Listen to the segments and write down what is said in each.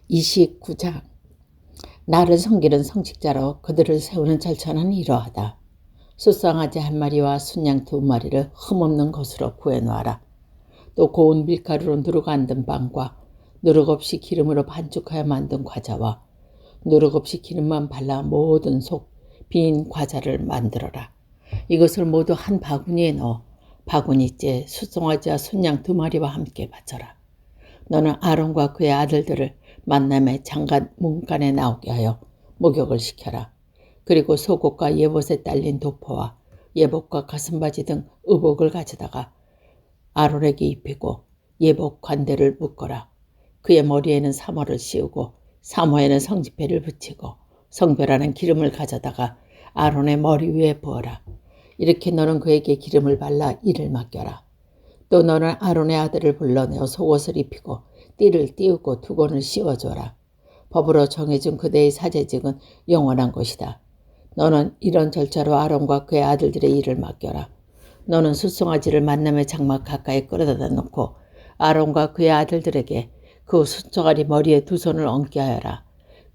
29장. 나를 섬기는 성직자로 그들을 세우는 절차는 이러하다. 숫쌍아지 한 마리와 순양 두 마리를 흠없는 것으로 구해놓아라. 또 고운 밀가루로 누룩 안 든 빵과 누룩 없이 기름으로 반죽하여 만든 과자와 누룩 없이 기름만 발라 모든 속 빈 과자를 만들어라. 이것을 모두 한 바구니에 넣어 바구니째 숫송아지와 순양 두 마리와 함께 바쳐라. 너는 아론과 그의 아들들을 만남의 장관 문간에 나오게 하여 목욕을 시켜라. 그리고 속옷과 예봇에 딸린 도포와 예복과 가슴바지 등 의복을 가져다가 아론에게 입히고 예복 관대를 묶어라. 그의 머리에는 사모를 씌우고 사모에는 성지패를 붙이고 성별하는 기름을 가져다가 아론의 머리 위에 부어라. 이렇게 너는 그에게 기름을 발라 이를 맡겨라. 또 너는 아론의 아들을 불러내어 속옷을 입히고 띠를 띄우고 두건을 씌워줘라. 법으로 정해준 그대의 사제직은 영원한 것이다. 너는 이런 절차로 아론과 그의 아들들의 일을 맡겨라. 너는 숫송아지를 만남의 장막 가까이 끌어다 놓고 아론과 그의 아들들에게 그 숫송아리 머리에 두 손을 얹게 하여라.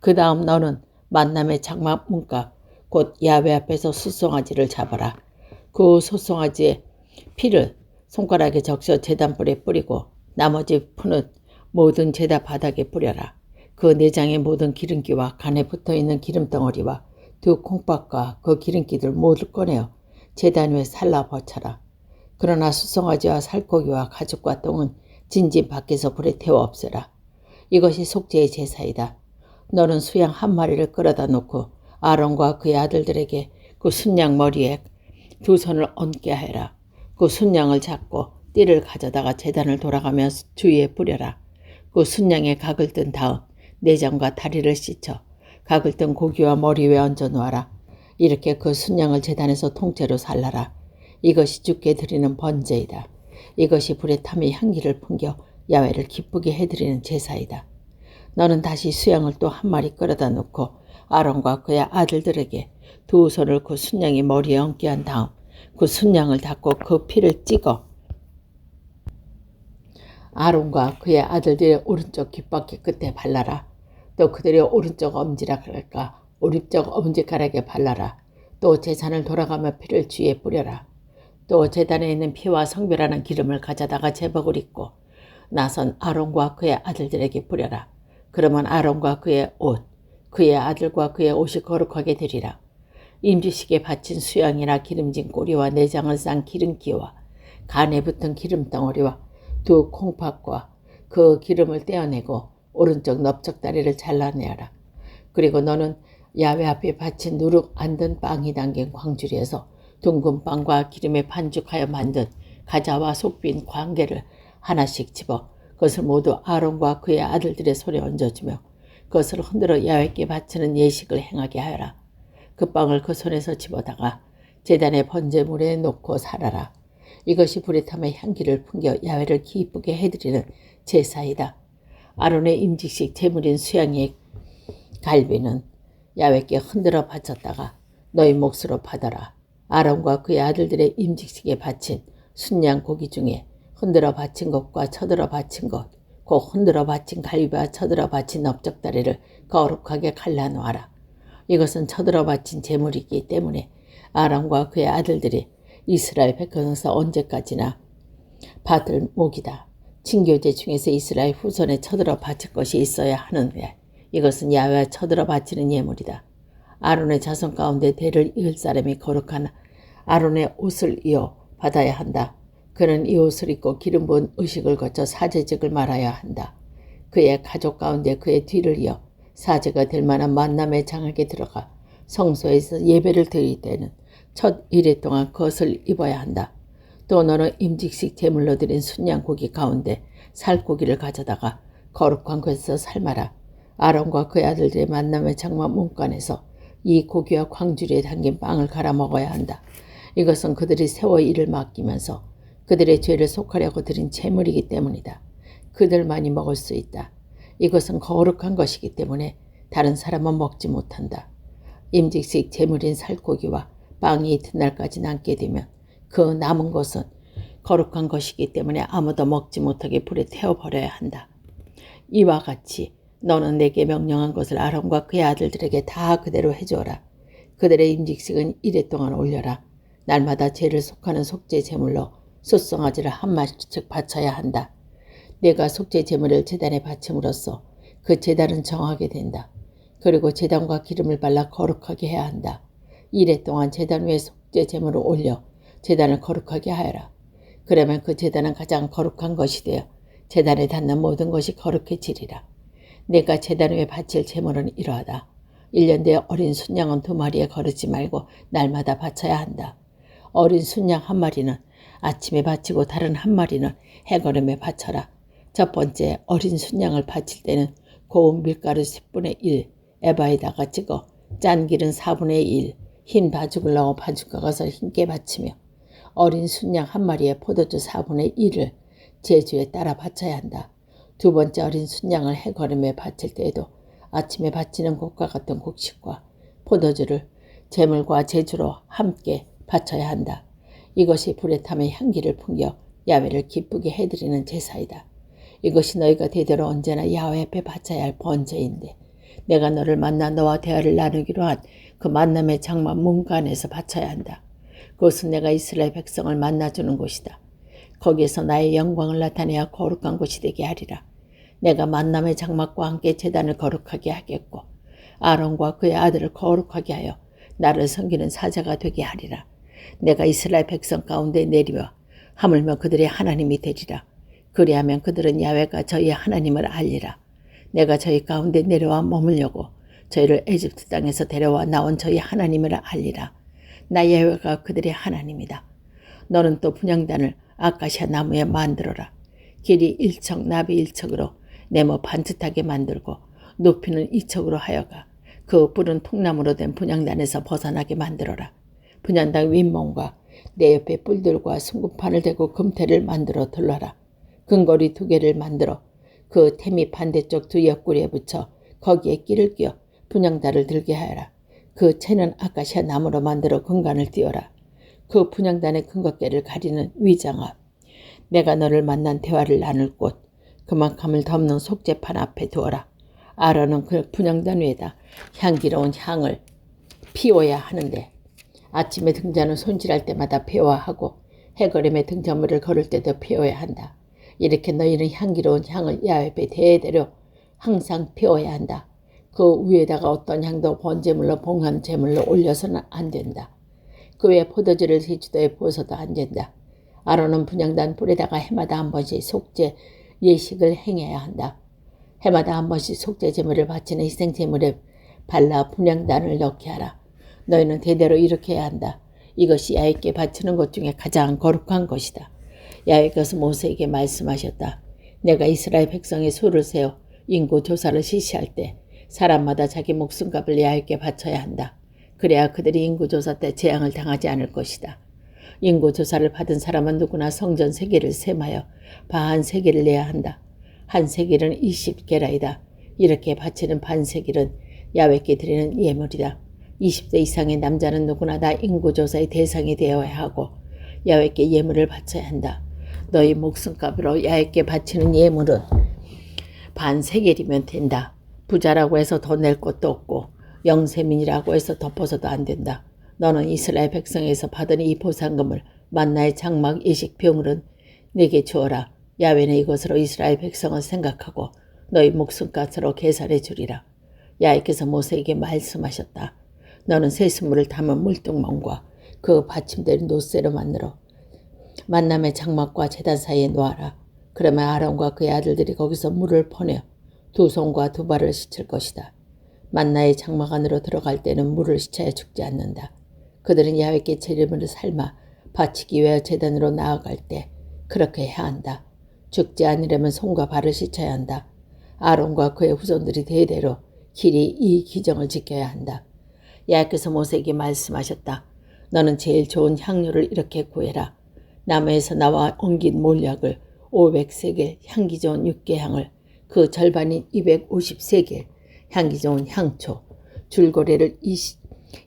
그 다음 너는 만남의 장막 문가 곧 야훼 앞에서 숫송아지를 잡아라. 그 숫송아지의 피를 손가락에 적셔 제단불에 뿌리고 나머지 푸는 모든 제단 바닥에 뿌려라. 그 내장의 모든 기름기와 간에 붙어있는 기름덩어리와 두 콩밥과 그 기름기들 모두 꺼내어 제단 위에 살라 버쳐라. 그러나 숫송아지와 살코기와 가죽과 똥은 진진 밖에서 불에 태워 없애라. 이것이 속죄의 제사이다. 너는 수양 한 마리를 끌어다 놓고 아론과 그의 아들들에게 그 순양 머리에 두 손을 얹게 하여라. 그 순양을 잡고 띠를 가져다가 제단을 돌아가며 주위에 뿌려라. 그 순양의 각을 뜬 다음 내장과 다리를 씻어 각을 뜬 고기와 머리 위에 얹어 놓아라. 이렇게 그 순양을 제단에서 통째로 살라라. 이것이 주께 드리는 번제이다. 이것이 불에 타며 향기를 풍겨 야훼를 기쁘게 해드리는 제사이다. 너는 다시 수양을 또 한 마리 끌어다 놓고 아론과 그의 아들들에게 두 손을 그 순양의 머리에 얹게 한 다음 그 순양을 닦고 그 피를 찍어 아론과 그의 아들들의 오른쪽 귓바퀴 끝에 발라라. 또 그들의 오른쪽 엄지락과 오른쪽 엄지가락에 발라라. 또 제단을 돌아가며 피를 주위에 뿌려라. 또 제단에 있는 피와 성별하는 기름을 가져다가 제복을 입고 나선 아론과 그의 아들들에게 뿌려라. 그러면 아론과 그의 옷, 그의 아들과 그의 옷이 거룩하게 되리라. 임직식에 바친 수양이나 기름진 꼬리와 내장을 싼 기름기와 간에 붙은 기름덩어리와 두 콩팥과 그 기름을 떼어내고 오른쪽 넓적다리를 잘라내어라. 그리고 너는 야훼 앞에 바친 누룩 안 든 빵이 담긴 광주리에서 둥근 빵과 기름에 반죽하여 만든 가자와 속빈 광개를 하나씩 집어 그것을 모두 아론과 그의 아들들의 손에 얹어주며 그것을 흔들어 야훼께 바치는 예식을 행하게 하여라. 그 빵을 그 손에서 집어다가 제단의 번제물에 놓고 살아라. 이것이 불에 타며 향기를 풍겨 야훼를 기쁘게 해드리는 제사이다. 아론의 임직식 제물인 수양의 갈비는 야훼께 흔들어 바쳤다가 너희 몫으로 받아라. 아론과 그의 아들들의 임직식에 바친 순양 고기 중에 흔들어 바친 것과 쳐들어 바친 것, 곧 흔들어 바친 갈비와 쳐들어 바친 넓적다리를 거룩하게 갈라놓아라. 이것은 쳐들어 바친 제물이기 때문에 아론과 그의 아들들이 이스라엘 백성에서 언제까지나 받을 목이다. 친교제 중에서 이스라엘 후손에 쳐들어 바칠 것이 있어야 하는데 이것은 야훼와 쳐들어 바치는 예물이다. 아론의 자손 가운데 대를 이을 사람이 거룩한 아론의 옷을 이어 받아야 한다. 그는 이 옷을 입고 기름 부은 의식을 거쳐 사제직을 말아야 한다. 그의 가족 가운데 그의 뒤를 이어 사제가 될 만한 만남의 장악에 들어가 성소에서 예배를 드릴 때는 첫 일회 동안 그것을 입어야 한다. 또 너는 임직식 제물로 드린 순양 고기 가운데 살코기를 가져다가 거룩한 곳에서 삶아라. 아론과 그의 아들들의 만남의 장막 문간에서 이 고기와 광주리에 담긴 빵을 갈아 먹어야 한다. 이것은 그들이 세워 일을 맡기면서 그들의 죄를 속하려고 드린 제물이기 때문이다. 그들만이 먹을 수 있다. 이것은 거룩한 것이기 때문에 다른 사람은 먹지 못한다. 임직식 제물인 살코기와 빵이 이튿날까지 남게 되면 그 남은 것은 거룩한 것이기 때문에 아무도 먹지 못하게 불에 태워버려야 한다. 이와 같이 너는 내게 명령한 것을 아론과 그의 아들들에게 다 그대로 해주어라. 그들의 임직식은 이래 동안 올려라. 날마다 죄를 속하는 속죄 제물로 숫송아지를 한 마리씩 바쳐야 한다. 내가 속죄 제물을 제단에 바침으로써 그 제단은 정하게 된다. 그리고 제단과 기름을 발라 거룩하게 해야 한다. 이래 동안 제단 위에 속죄 제물을 올려 제단을 거룩하게 하여라. 그러면 그 제단은 가장 거룩한 것이 되어 제단에 닿는 모든 것이 거룩해지리라. 내가 제단 위에 바칠 제물은 이러하다. 1년 뒤에 어린 순양은 2마리에 거르지 말고 날마다 바쳐야 한다. 어린 순양 1마리는 아침에 바치고 다른 1마리는 해거름에 바쳐라. 첫 번째 어린 순양을 바칠 때는 고운 밀가루 10분의 1 에바에다가 찍어 짠 기름 4분의 1 흰 반죽을 넣어 반죽과 것을 힘께 바치며 어린 순양 1마리에 포도주 4분의 1을 제주에 따라 바쳐야 한다. 두 번째 어린 순양을 해거름에 바칠 때에도 아침에 바치는 곡과 같은 곡식과 포도주를 제물과 제주로 함께 바쳐야 한다. 이것이 불에 타며 향기를 풍겨 야훼를 기쁘게 해드리는 제사이다. 이것이 너희가 대대로 언제나 야훼 앞에 바쳐야 할 번제인데 내가 너를 만나 너와 대화를 나누기로 한 그 만남의 장막 문간에서 바쳐야 한다. 그것은 내가 이스라엘 백성을 만나주는 곳이다. 거기에서 나의 영광을 나타내야 거룩한 곳이 되게 하리라. 내가 만남의 장막과 함께 제단을 거룩하게 하겠고 아론과 그의 아들을 거룩하게 하여 나를 섬기는 사자가 되게 하리라. 내가 이스라엘 백성 가운데 내리며 하물며 그들의 하나님이 되리라. 그리하면 그들은 야훼가 저희의 하나님을 알리라. 내가 저희 가운데 내려와 머물려고 저희를 에집트 땅에서 데려와 나온 저희 하나님을 알리라. 나 야훼가 그들의 하나님이다. 너는 또 분향단을 아카시아 나무에 만들어라. 길이 1척 나비 1척으로 네모 반듯하게 만들고 높이는 2척으로 하여가 그 뿔은 통나무로 된 분향단에서 벗어나게 만들어라. 분향단 윗몸과 내 옆에 뿔들과 승구판을 대고 금태를 만들어 둘러라. 금고리 2개를 만들어 그 태미 반대쪽 2 옆구리에 붙여 거기에 끼를 끼어 분향단을 들게 하여라. 그 채는 아카시아 나무로 만들어 근간을 띄어라. 그 분향단의 근거깨를 가리는 위장앞, 내가 너를 만난 대화를 나눌 곳, 그만큼을 덮는 속죄판 앞에 두어라. 아론은 그 분향단 위에다 향기로운 향을 피워야 하는데 아침에 등잔을 손질할 때마다 피워야 하고 해거름에 등잔물을 걸을 때도 피워야 한다. 이렇게 너희는 향기로운 향을 야훼 앞에 대대로 항상 피워야 한다. 그 위에다가 어떤 향도 번제물로 봉헌 제물로 올려서는 안 된다. 그 외에 포도주를 제주도에 부어서도 안 된다. 아론은 분향단 뿔에다가 해마다 한 번씩 속죄 예식을 행해야 한다. 해마다 한 번씩 속죄 제물을 바치는 희생 제물에 발라 분향단을 넣게 하라. 너희는 대대로 이렇게 해야 한다. 이것이 야훼께 바치는 것 중에 가장 거룩한 것이다. 야훼께서 모세에게 말씀하셨다. 내가 이스라엘 백성의 수를 세워 인구 조사를 실시할 때 사람마다 자기 목숨값을 야훼께 바쳐야 한다. 그래야 그들이 인구조사 때 재앙을 당하지 않을 것이다. 인구조사를 받은 사람은 누구나 성전 세계를 셈하여 반 세계를 내야 한다. 한 세겔은 20게라이다. 이렇게 바치는 반 세겔은 야훼께 드리는 예물이다. 20세 이상의 남자는 누구나 다 인구조사의 대상이 되어야 하고 야훼께 예물을 바쳐야 한다. 너희 목숨값으로 야훼께 바치는 예물은 반 세겔이면 된다. 부자라고 해서 더 낼 것도 없고 영세민이라고 해서 덮어서도 안 된다. 너는 이스라엘 백성에서 받은 이 보상금을 만나의 장막 예식 병을은 내게 주어라. 야훼는 이것으로 이스라엘 백성을 생각하고 너희 목숨값으로 계산해 주리라. 야훼께서 모세에게 말씀하셨다. 너는 새순물을 담은 물뚱멍과 그 받침된 노새로 만들어 만남의 장막과 제단 사이에 놓아라. 그러면 아론과 그의 아들들이 거기서 물을 퍼내어 2손과 2발을 씻을 것이다. 만나의 장막 안으로 들어갈 때는 물을 씻어야 죽지 않는다. 그들은 야훼께 제물을 삶아 바치기 위해 제단으로 나아갈 때 그렇게 해야 한다. 죽지 않으려면 손과 발을 씻어야 한다. 아론과 그의 후손들이 대대로 길이 이 기정을 지켜야 한다. 야훼께서 모세에게 말씀하셨다. 너는 제일 좋은 향료를 이렇게 구해라. 나무에서 나와 옮긴 몰약을 500세겔, 향기 좋은 육개향을 그 절반인 250세겔, 향기 좋은 향초, 줄고래를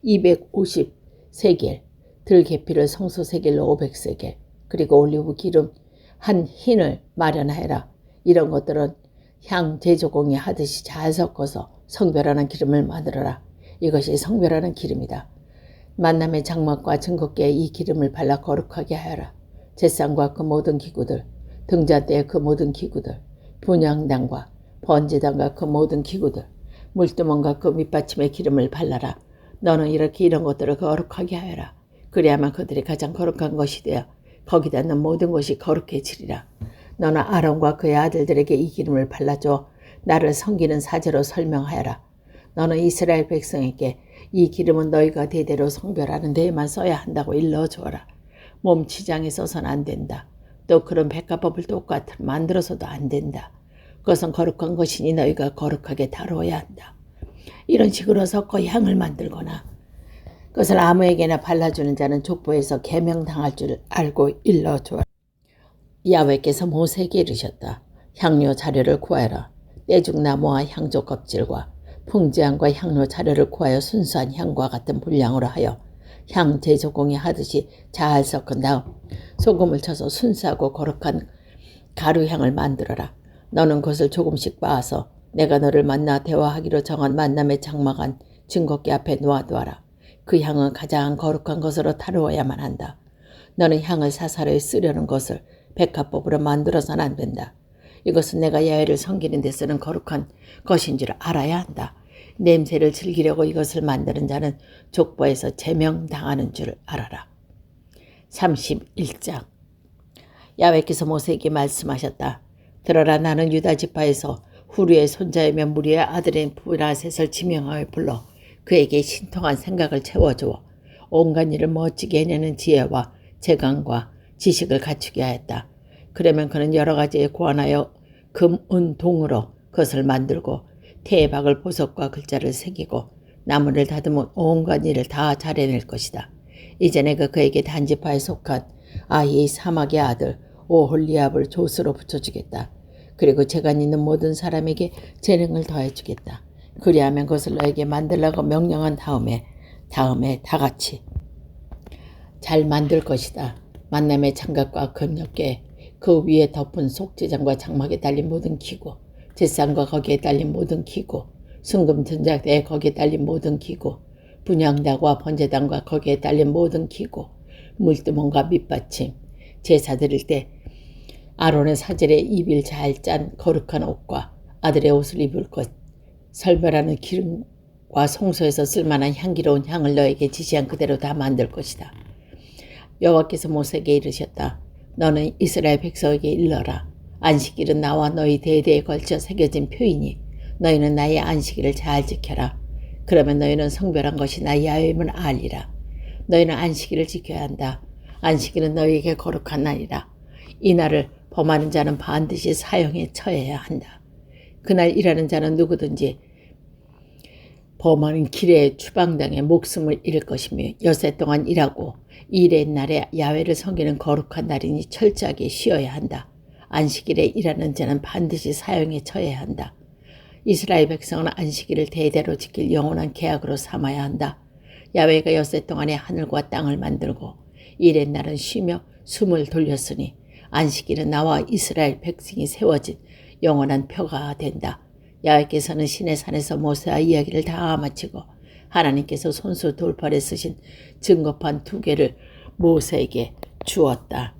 250세겔, 들계피를 성소세겔로 500세겔, 그리고 올리브 기름 한 흰을 마련하여라. 이런 것들은 향 제조공이 하듯이 잘 섞어서 성별하는 기름을 만들어라. 이것이 성별하는 기름이다. 만남의 장막과 증거궤에 이 기름을 발라 거룩하게 하여라. 제상과 그 모든 기구들, 등잔대의 그 모든 기구들, 분향단과 번제단과 그 모든 기구들, 물두멍과 그 밑받침의 기름을 발라라. 너는 이렇게 이런 것들을 거룩하게 하여라. 그래야만 그들이 가장 거룩한 것이 되어 거기다 있는 모든 것이 거룩해지리라. 너는 아론과 그의 아들들에게 이 기름을 발라줘 나를 섬기는 사제로 설명하여라. 너는 이스라엘 백성에게 이 기름은 너희가 대대로 성별하는 데에만 써야 한다고 일러주어라. 몸치장에 써서는 안 된다. 또 그런 백화법을 똑같이 만들어서도 안 된다. 그것은 거룩한 것이니 너희가 거룩하게 다루어야 한다. 이런 식으로 섞어 향을 만들거나 그것을 아무에게나 발라주는 자는 족보에서 계명당할 줄 알고 일러주어라. 야훼께서 모세에게 이르셨다. 향료 자료를 구하여라. 떼죽나무와 향조 껍질과 풍지향과 향료 자료를 구하여 순수한 향과 같은 분량으로 하여 향 제조공이 하듯이 잘 섞은 다음 소금을 쳐서 순수하고 거룩한 가루향을 만들어라. 너는 그것을 조금씩 빻아서 내가 너를 만나 대화하기로 정한 만남의 장막한 증거궤 앞에 놓아두어라. 그 향은 가장 거룩한 것으로 다루어야만 한다. 너는 향을 사사로이 쓰려는 것을 백화법으로 만들어서는 안 된다. 이것은 내가 야훼를 섬기는 데 쓰는 거룩한 것인 줄 알아야 한다. 냄새를 즐기려고 이것을 만드는 자는 족보에서 제명당하는 줄 알아라. 31장. 야훼께서 모세에게 말씀하셨다. 들어라. 나는 유다 지파에서 후르의 손자이며 무리의 아들인 브라셋을 지명하여 불러 그에게 신통한 생각을 채워주어 온갖 일을 멋지게 해내는 지혜와 재간과 지식을 갖추게 하였다. 그러면 그는 여러 가지에 고안하여 금, 은, 동으로 그것을 만들고 태의 박을 보석과 글자를 새기고 나무를 다듬은 온갖 일을 다 잘해낼 것이다. 이제 내가 그에게 단지파에 속한 아히 사막의 아들 오홀리압을 조수로 붙여주겠다. 그리고 재간 있는 모든 사람에게 재능을 더해주겠다. 그리하면 그것을 너에게 만들라고 명령한 다음에 다 같이 잘 만들 것이다. 만남의 장갑과 금역계 그 위에 덮은 속죄장과 장막에 달린 모든 기구, 제상과 거기에 달린 모든 기구, 순금 전자대에 거기에 달린 모든 기구, 분향단과 번제단과 거기에 달린 모든 기구, 물두멍과 밑받침, 제사 드릴 때 아론의 사절에 입을 잘 짠 거룩한 옷과 아들의 옷을 입을 것, 설별하는 기름과 성소에서 쓸만한 향기로운 향을 너에게 지시한 그대로 다 만들 것이다. 여호와께서 모세에게 이르셨다. 너는 이스라엘 백성에게 일러라. 안식일은 나와 너희 대대에 걸쳐 새겨진 표이니 너희는 나의 안식일을 잘 지켜라. 그러면 너희는 성별한 것이 나 야훼임을 알리라. 너희는 안식일을 지켜야 한다. 안식일은 너희에게 거룩한 날이라. 이 날을 범하는 자는 반드시 사형에 처해야 한다. 그날 일하는 자는 누구든지 범하는 길에 추방당해 목숨을 잃을 것이며 여세 동안 일하고 일의 날에 야훼를 섬기는 거룩한 날이니 철저하게 쉬어야 한다. 안식일에 일하는 자는 반드시 사형에 처해야 한다. 이스라엘 백성은 안식일을 대대로 지킬 영원한 계약으로 삼아야 한다. 야훼가 여세 동안에 하늘과 땅을 만들고 일의 날은 쉬며 숨을 돌렸으니 안식일은 나와 이스라엘 백성이 세워진 영원한 표가 된다. 야훼께서는 시내 산에서 모세와 이야기를 다 마치고 하나님께서 손수 돌팔에 쓰신 증거판 2개를 모세에게 주었다.